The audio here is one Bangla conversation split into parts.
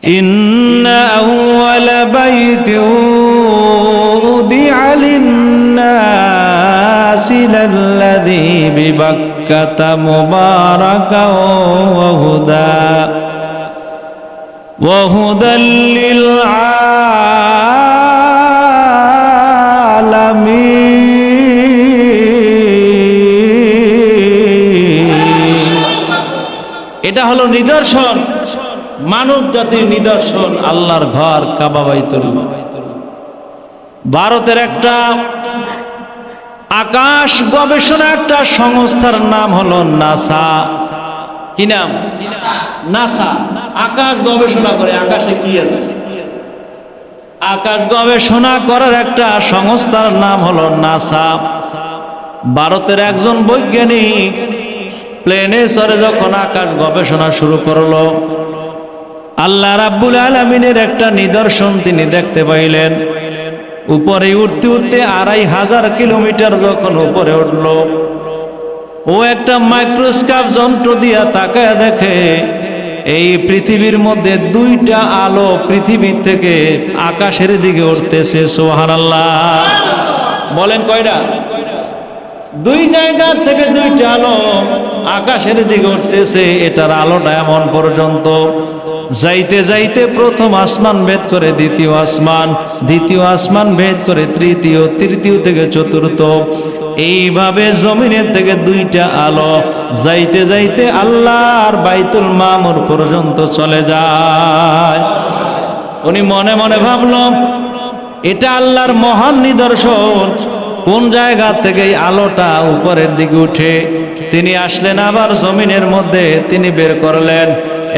ইন্না আউওয়ালা বাইতিন উদিআ লিন-নাসি লাল্লাযী বিবাক্কাতা মুবারাকান ওয়া হুদাল লিল আলামিন। এটা হলো নিদর্শন, মানব জাতির নিদর্শন, আল্লাহর ঘর কাবা বাইতুল্লাহ। ভারতের একটা আকাশ গবেষণা একটা সংস্থার নাম হলো নাসা। কি নাম? নাসা। আকাশ গবেষণা করে, আকাশে কি আছে। আকাশ গবেষণা করার একটা সংস্থার নাম হলো নাসা। ভারতের একজন বৈজ্ঞানিক প্লেনে চড়ে যখন আকাশ গবেষণা শুরু করলো, আল্লাহ রাব্বুল আলামিনের একটা নিদর্শন তিনি দেখতে পাইলেন। উপরে উঠতে উঠতে 2500 কিলোমিটার যখন উপরে উঠল, ও একটা মাইক্রোস্কোপ যন্ত্র দিয়া তাকায় দেখে এই পৃথিবীর মধ্যে 2টা আলো পৃথিবীর থেকে আকাশের দিকে উঠতেছে। সুবহানাল্লাহ। বলেন কয়টা? 2 জায়গা থেকে 2টা আলো আকাশের দিকে উঠতেছে। এটার আলোটা এমন পর্যন্ত যাইতে যাইতে প্রথম আসমান ভেদ করে দ্বিতীয় আসমান, দ্বিতীয় আসমান ভেদ করে তৃতীয়, তৃতীয় থেকে চতুর্থ, এইভাবে জমিনের থেকে 2টা আলো যাইতে যাইতে আল্লাহর বাইতুল মামুর পর্যন্ত চলে যায়। উনি মনে মনে ভাবলো, এটা আল্লাহর মহান নিদর্শন। কোন জায়গা থেকে এই আলোটা উপরের দিকে উঠে? তিনি আসলেন আবার জমিনের মধ্যে, তিনি বের করলেন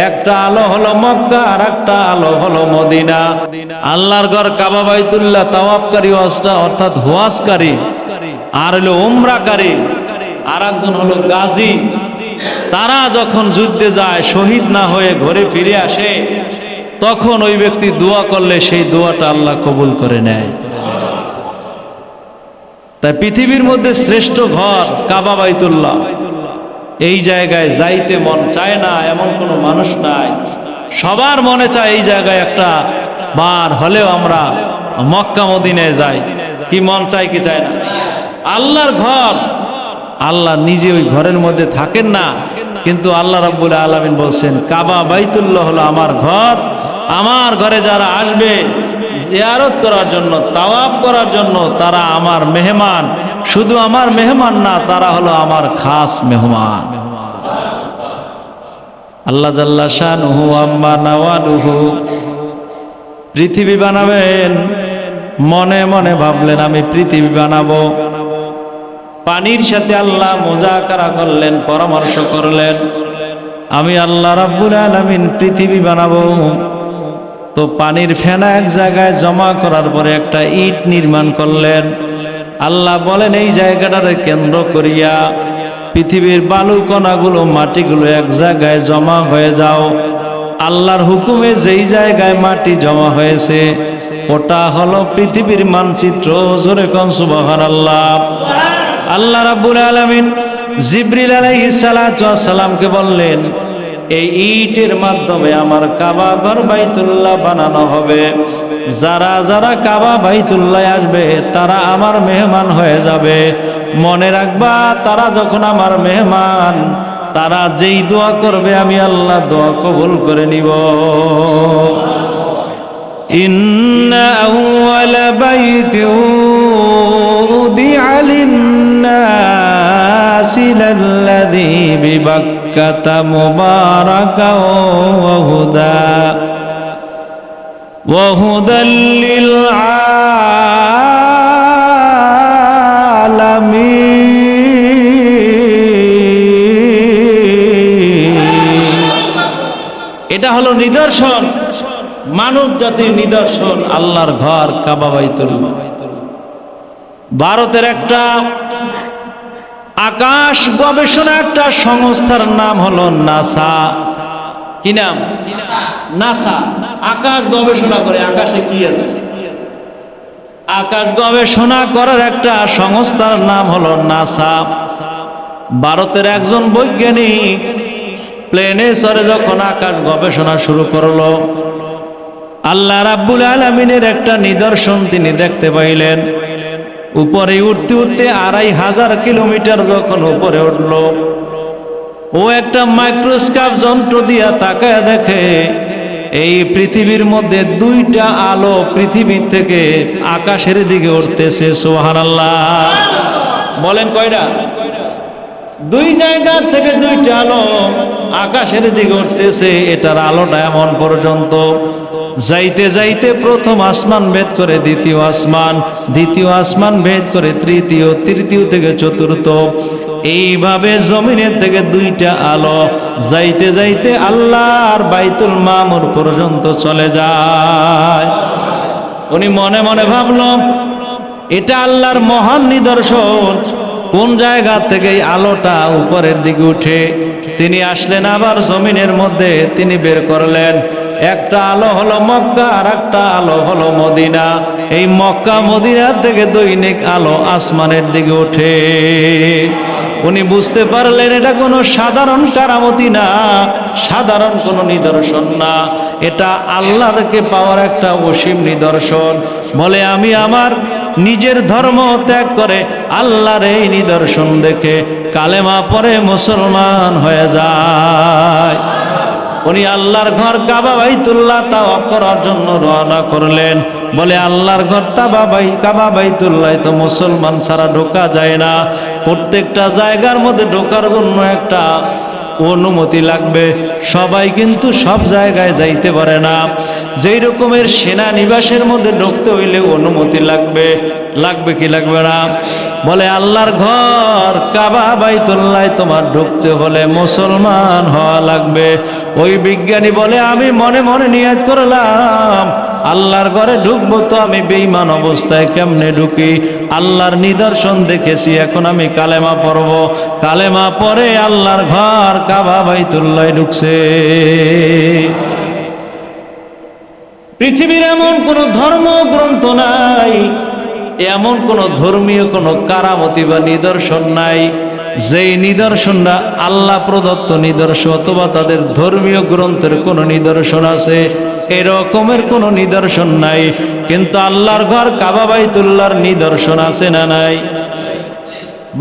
একটা আলো হলো মক্কা আর একটা আলো হলো মদিনা। আল্লাহর ঘর কাবা বাইতুল্লাহ তাওয়াফকারী অর্থাৎ হুয়াজকারী, আর হলো উমরাকারী, আর একজন হলো গাজী। তারা যখন যুদ্ধে যায়, শহীদ না হয়ে ঘরে ফিরে আসে, তখন ওই ব্যক্তি দোয়া করলে সেই দোয়াটা আল্লাহ কবুল করে নেয়। তাই পৃথিবীর মধ্যে শ্রেষ্ঠ ঘর কাবা বাইতুল্লাহ। এই জায়গায় যাইতে মন চায় না এমন কোনো মানুষ নাই। সবার মনে চায় এই জায়গায় একটা বার হলেও আমরা মক্কা মদিনায় যাই। কি মন চায় কি চায় না? আল্লাহর ঘর, আল্লাহ নিজে ওই ঘরের মধ্যে থাকেন না, কিন্তু আল্লাহ রাব্বুল আলামিন বলছেন কাবা বাইতুল্লাহ হলো আমার ঘর। আমার ঘরে যারা আসবে জিয়ারত করার জন্য, তাওয়াফ করার জন্য, তারা আমার মেহমান। শুধু আমার মেহমান না, তারা হলো আমার খাস মেহমান। আল্লাহ জাল্লা শানুহু আম্মা নাওয়ালুহু পৃথিবী বানাবেন। মনে মনে ভাবলেন আমি পৃথিবী বানাবো। পানির সাথে আল্লাহ মুজাকারা করলেন, পরামর্শ করলেন, আমি আল্লাহ রাব্বুল আলামিন পৃথিবী বানাবো। তো পানির ফেনা এক জায়গায় জমা করার পরে একটা ইট নির্মাণ করলেন। আল্লাহ বলেন এই জায়গাটারে কেন্দ্র করিয়া পৃথিবীর বালু কণাগুলো, মাটিগুলো এক জায়গায় জমা হয়ে যাও। আল্লাহর হুকুমে যেই জায়গায় মাটি জমা হয়েছে ওটা হলো পৃথিবীর মানচিত্র। জোরে কোন সুবহানাল্লাহ। আল্লাহ রাব্বুল আলামিন জিবরিল আলাইহিস সালাতু ওয়াস সালামকে বললেন এই ইটের মাধ্যমে আমার কাবা ঘর বাইতুল্লাহ বানানো হবে। যারা যারা কাবা বাইতুল্লাহ আসবে তারা আমার মেহমান হয়ে যাবে। মনে রাখবা, তারা যখন আমার মেহমান, তারা যেই দোয়া করবে আমি আল্লাহ দোয়া কবুল করে নিব। ইন্না আউওয়ালা বাইতিন উদিআ লিন-নাসি লাল্লাযী বিবাক্কাতা মুবারাকান ওয়া হুদাল লিল আলামিন। এটা হলো নিদর্শন, মানব জাতির নিদর্শন, আল্লাহর ঘর কাবা বাইতুল্লাহ। ভারতের একটা আকাশ গবেষণা একটা সংস্থার নাম হলো নাসা। কি নাম? নাসা। আকাশ গবেষণা করে, আকাশে কি আছে। আকাশ গবেষণা করার একটা সংস্থার নাম হলো নাসা। ভারতের একজন বৈজ্ঞানিক প্লেনে চড়ে যখন আকাশ গবেষণা শুরু করলো, আল্লাহ রাব্বুল আলামিনের একটা নিদর্শন তিনি দেখতে পাইলেন। উপরে উঠতে উঠতে 2500 কিলোমিটার যখন উপরে উঠল, ও একটা মাইক্রোস্কোপ যন্ত্র দিয়া তাকায় দেখে এই পৃথিবীর মধ্যে 2টা আলো পৃথিবী থেকে আকাশের দিকে উঠতেছে। সুবহানাল্লাহ, বলেন কয়টা? 2 জায়গা থেকে 2টা আলো আকাশের দিকে উঠতেছে। এটার আলোটা এমন পর্যন্ত যাইতে যাইতে প্রথম আসমান ভেদ করে দ্বিতীয় আসমান, দ্বিতীয় আসমান ভেদ করে তৃতীয়, তৃতীয় থেকে চতুর্থ, এইভাবে জমিনের থেকে 2টা আলো যাইতে যাইতে আল্লাহর বাইতুল মামুর পর্যন্ত চলে যায়। উনি মনে মনে ভাবল এটা আল্লাহর মহান নিদর্শন। কোন জায়গা থেকে এই আলোটা উপরের দিকে উঠে? তিনি আসলেন আবার জমিনের মধ্যে, তিনি বের করলেন একটা আলো হলো মক্কা আর একটা আলো হলো মদিনা। এই মক্কা মদিনা থেকে দৈনিক আলো আসমানের দিকে ওঠে। উনি বুঝতে পারলেন এটা কোনো সাধারণ কারামতি না, সাধারণ কোনো নিদর্শন না, এটা আল্লাহকে পাওয়ার একটা অসীম নিদর্শন। বলে আমি আমার নিজের ধর্ম ত্যাগ করে আল্লাহর এই নিদর্শন দেখে কালেমা পড়ে মুসলমান হয়ে যায়। উনি আল্লাহর ঘর কাবা বাইতুল্লাহ তাওয়াফ করার জন্য রওনা করলেন। বলে আল্লাহর ঘর কাবা বাইতুল্লাহ তো মুসলমান ছাড়া ঢোকা যায় না। প্রত্যেকটা জায়গার মধ্যে ঢোকার জন্য একটা অনুমতি লাগবে। সবাই কিন্তু সব জায়গায় যাইতে পারে না। যেই রকমের সেনানিবাসের মধ্যে ঢুকতে হইলে অনুমতি লাগবে, লাগবে কি লাগবে না? বলে আল্লাহর ঘর কাবা বাইতুল্লাহ তোমার ঢুকতে হলে মুসলমান হওয়া লাগবে। ওই বিজ্ঞানী বলে আমি মনে মনে নিয়ত করলাম আল্লাহর ঘরে ঢুকবো তো আমি বেঈমান অবস্থায় কেমনে ঢুকি? আল্লাহর নিদর্শন দেখেছি, এখন আমি কালেমা পড়ব। কালেমা পড়ে আল্লাহর ঘর কাবা বাইতুল্লাহ ঢুকছে। পৃথিবীর এমন কোন ধর্ম গ্রন্থ নাই, এমন কোন ধর্মীয় কোন কারামতি বা নিদর্শন নাই যেই নিদর্শনটা আল্লাহ প্রদত্ত নিদর্শন অথবা তাদের ধর্মীয় গ্রন্থের কোন নিদর্শন আছে। এরকমের কোন নিদর্শন নাই, কিন্তু আল্লাহর ঘর কাবা বাইতুল্লাহর নিদর্শন আছে না নাই?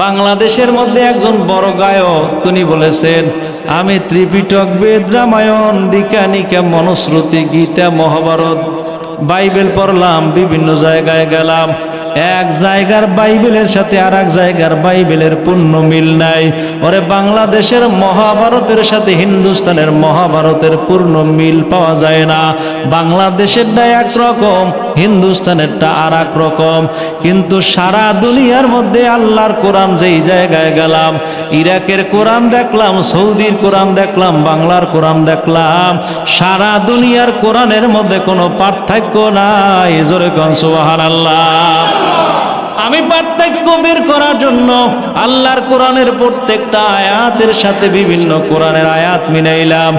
বাংলাদেশের মধ্যে একজন বড় গায়ক তিনি বলেছেন আমি ত্রিপিটক, বেদ, রামায়ণ, দীকা নিকা, মনুস্মৃতি, গীতা, মহাভারত, বাইবেল পড়লাম, বিভিন্ন জায়গায় গেলাম, এক জায়গার বাইবেলের সাথে আর এক জায়গার বাইবেলের পূর্ণ মিল নাই। ওরে বাংলাদেশের মহাভারতের সাথে হিন্দুস্তানের মহাভারতের পূর্ণ মিল পাওয়া যায় না। বাংলাদেশেরটা একরকম, হিন্দুস্তানেরটা আর এক রকম। কিন্তু সারা দুনিয়ার মধ্যে আল্লাহর কোরআন যেই জায়গায় গেলাম, ইরাকের কোরআন দেখলাম, সৌদির কোরআন দেখলাম, বাংলার কোরআন দেখলাম, সারা দুনিয়ার কোরআনের মধ্যে কোনো পার্থক্য নাই। জোরে কোন সুবহানাল্লাহ। আমি পার্থক্য বের করার জন্য আল্লাহর কোরআনের প্রত্যেকটা আয়াতের সাথে বিভিন্ন কোরআনের আয়াত মিলাইলাম,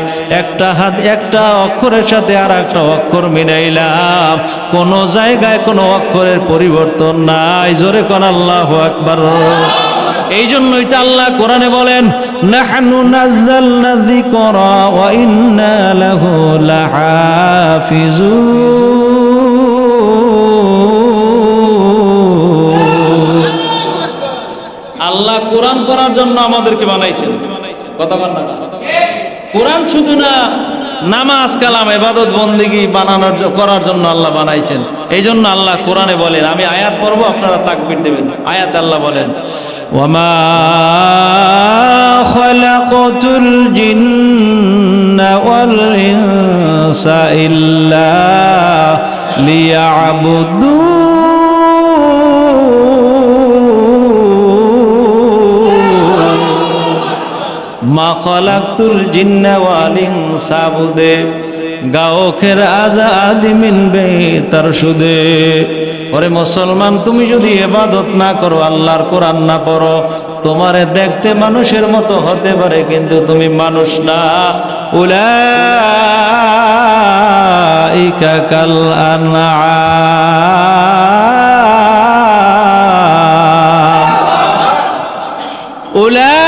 একটা অক্ষরের সাথে আর একটা অক্ষর মিলাইলাম, কোন জায়গায় কোনো অক্ষরের পরিবর্তন নাই। জোরে কোন আল্লাহু আকবার। এই জন্যই তো আল্লাহ কোরআনে বলেন নাহনু নাযালনা যিকরা ওয়া ইন্না লাহু লাহাফিজুন। আল্লাহ কোরআন পড়ার জন্য আমাদেরকে বানাইছেন। কথা বল না, কোরআন শুধু না, নামাজ কালাম ইবাদত বন্দেগী করার জন্য আল্লাহ বানাইছেন। এই জন্য আল্লাহ কোরআনে বলেন, আমি আয়াত পড়বো আপনারা তাকবীর দেবেন। আয়াত আল্লাহ বলেন ওয়ামা খালাকাতুল জিন্না ওয়াল ইনসা ইল্লা লিয়াবুদুন। মা খালাকতুল জিন্না ওয়াল ইনসা বুদে গাওখের আজাদি মিনবে তার সুদে। ওরে মুসলমান, তুমি যদি ইবাদত না করো, আল্লাহর কোরআন না পড়ো, তোমারে দেখতে মানুষের মতো হতে পারে কিন্তু তুমি মানুষ না। উলাইকা কাল আনআম, উলাইকা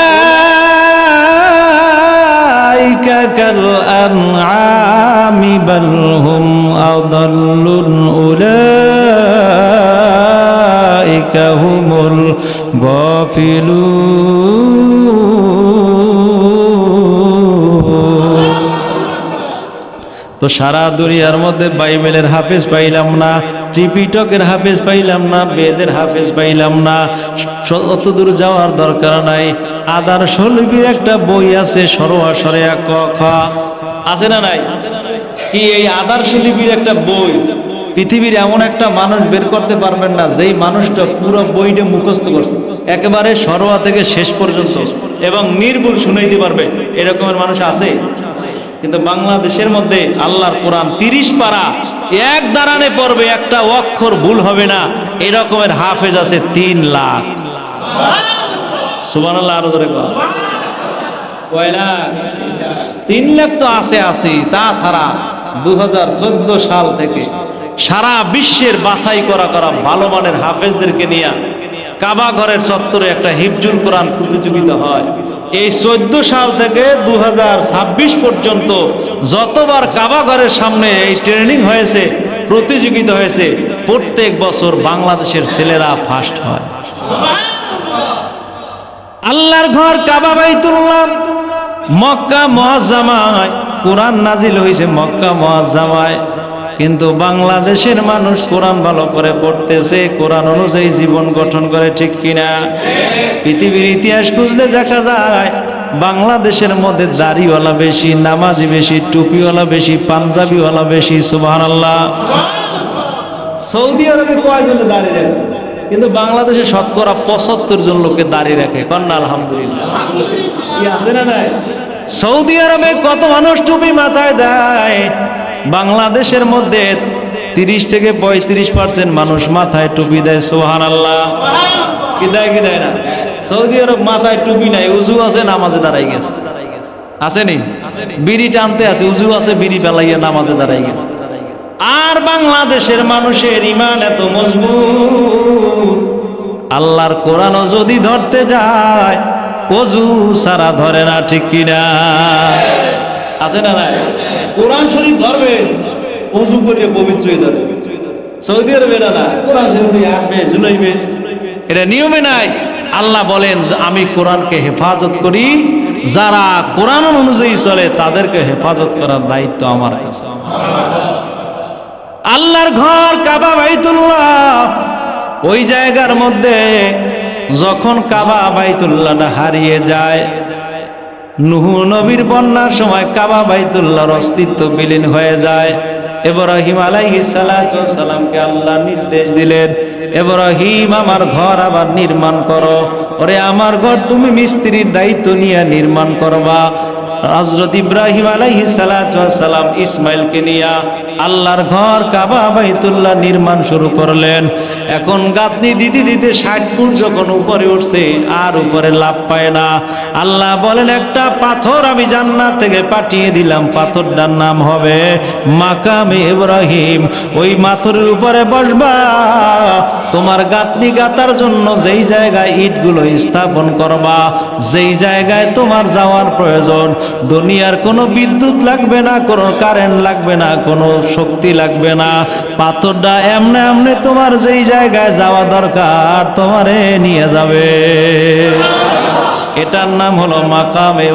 কাল আনআম بل هم أضل أولئك هم الغافلون তো সারা দুনিয়ার মধ্যে বাইবেলের হাফেজ পাইলাম না, ত্রিপিটকের হাফেজ পাইলাম না, বেদের হাফেজ পাইলাম না। অত দূর যাওয়ার দরকার নাই। আদর্শ লিপির একটা বই আছে, সরোয়া সরেয়া ক খ, আছে না নাই? কি এই আদর্শ লিপির একটা বই পৃথিবীর এমন একটা মানুষ বের করতে পারবেন না যেই মানুষটা পুরো বইটা মুখস্থ করছে একেবারে সরোয়া থেকে শেষ পর্যন্ত এবং নির্ভুল শুনাইতে পারবে, এরকমের মানুষ আছে? কিন্তু বাংলাদেশের মধ্যে আল্লাহর কোরআন 30 পারা এক দাঁড়ানে পড়বে, একটা অক্ষর ভুল হবে না, এরকমের হাফেজ আছে 3 লাখ। সুবহানাল্লাহ। আরো জোরে বল। কয় লাখ? 3 লাখ তো আছে। তাছাড়া 2014 সাল থেকে সারা বিশ্বের বাছাই করা ভালো মানের হাফেজদেরকে নিয়ে কাবা ঘরের চত্বরে একটা হিফজুল কোরআন প্রতিযোগিতা হয়। এই 14 সাল থেকে 2026 পর্যন্ত যতবার কাবা ঘরের সামনে এই ট্রেনিং হয়েছে, প্রতিযোগিতা হয়েছে, প্রত্যেক বছর বাংলাদেশের ছেলেরা ফার্স্ট হয়। আল্লাহর ঘর কাবা বাইতুল্লাহ মক্কা মুআজ্জামায় কোরআন নাজিল হয়েছে মক্কা মুআজ্জামায়, কিন্তু বাংলাদেশের মানুষ কোরআন ভালো করে পড়তেছে, কোরআন অনুযায়ী জীবন গঠন করে, ঠিক কিনা? পৃথিবীর ইতিহাস খুঁজলে দেখা যায় বাংলাদেশের মধ্যে দাড়িওয়ালা বেশি, নামাজি বেশি, টুপিওয়ালা বেশি, পাঞ্জাবিওয়ালা বেশি। সুবহানাল্লাহ। সৌদি আরবে কয়জনে দাড়ি রাখে? কিন্তু বাংলাদেশে শতকরা 75 জন লোকে দাড়ি রাখে। কন্যা আলহামদুলিল্লাহ। কি আছে না নাই? সৌদি আরবে কত মানুষ টুপি মাথায় দেয়, বাংলাদেশের মধ্যে 30 থেকে 35% মানুষ মাথায় টুপি দেয়। সুবহানাল্লাহ। কি দেয় কি দেয় না? সৌদি আরব মাথায় টুপি নাই, উজু আছে, নামাজে দাঁড়াই গেছে। আসেনি? বিড়ি টানতে আছে, উজু আছে, বিড়ি ফেলাইয়া নামাজে দাঁড়াই গেছে। আর বাংলাদেশের মানুষের ঈমান এত মজবুত, আল্লাহর কোরআনও যদি ধরতে যায় ওযু সারা ধরে না, ঠিক কিনা? আছে না নাই? কোরআন শরীফ ধরবে, ওযু করে পবিত্র হয়ে ধরবে। সৌদি আরবে না, কোরআন শরীফ আসবে, ঝুলাইবে, এটা নিয়মে নাই। আল্লাহ বলেন যে আমি কোরআনকে হেফাজত করি, যারা কোরআন অনুযায়ী চলে তাদেরকে হেফাজত করার দায়িত্ব আমার কাছে। আল্লাহর ঘর কাবা বাইতুল্লাহ, ওই জায়গার মধ্যে যখন কাবা বাইতুল্লাহটা হারিয়ে যায়, নূহ নবীর বন্যার সময় কাবা বাইতুল্লাহর অস্তিত্ব বিলীন হয়ে যায়। ইব্রাহিম আলাইহিস সালাতু ওয়াস সালামকে আল্লাহ নির্দেশ দিলেন, ইব্রাহিম আমার ঘর আবার নির্মাণ করো। ওরে আমার ঘর তুমি মিস্ত্রির দায়িত্ব নিয়ে নির্মাণ করবা। হযরত ইব্রাহিম আলাইহিস সালাতু ওয়াস সালাম ইসমাইলকে নিয়ে আল্লাহর ঘর কাবা বাইতুল্লাহ নির্মাণ শুরু করলেন। এখন গাঁথনি দিতে দিতে 60 ফুট যখন উপরে উঠছে, আর উপরে লাভ পায় না। আল্লাহ বলেন একটা পাথর আমি জান্নাত থেকে পাঠিয়ে দিলাম, পাথরটার নাম হবে মাকামে ইব্রাহিম। ওই পাথরের উপরে বসবা, তোমার গাঁথনি গাঁথার জন্য যেই জায়গায় ইটগুলো স্থাপন করবা, যেই জায়গায় তোমার যাওয়ার প্রয়োজন, দুনিয়ার কোনো বিদ্যুৎ লাগবে না, কোনো কারেন্ট লাগবে না, কোনো শক্তি লাগবে না। পাথরটা এমনে এমনে তোমার যেই জায়গায় যাওয়া দরকার তোমারে নিয়ে যাবে। এটার নাম হলো মাকামে।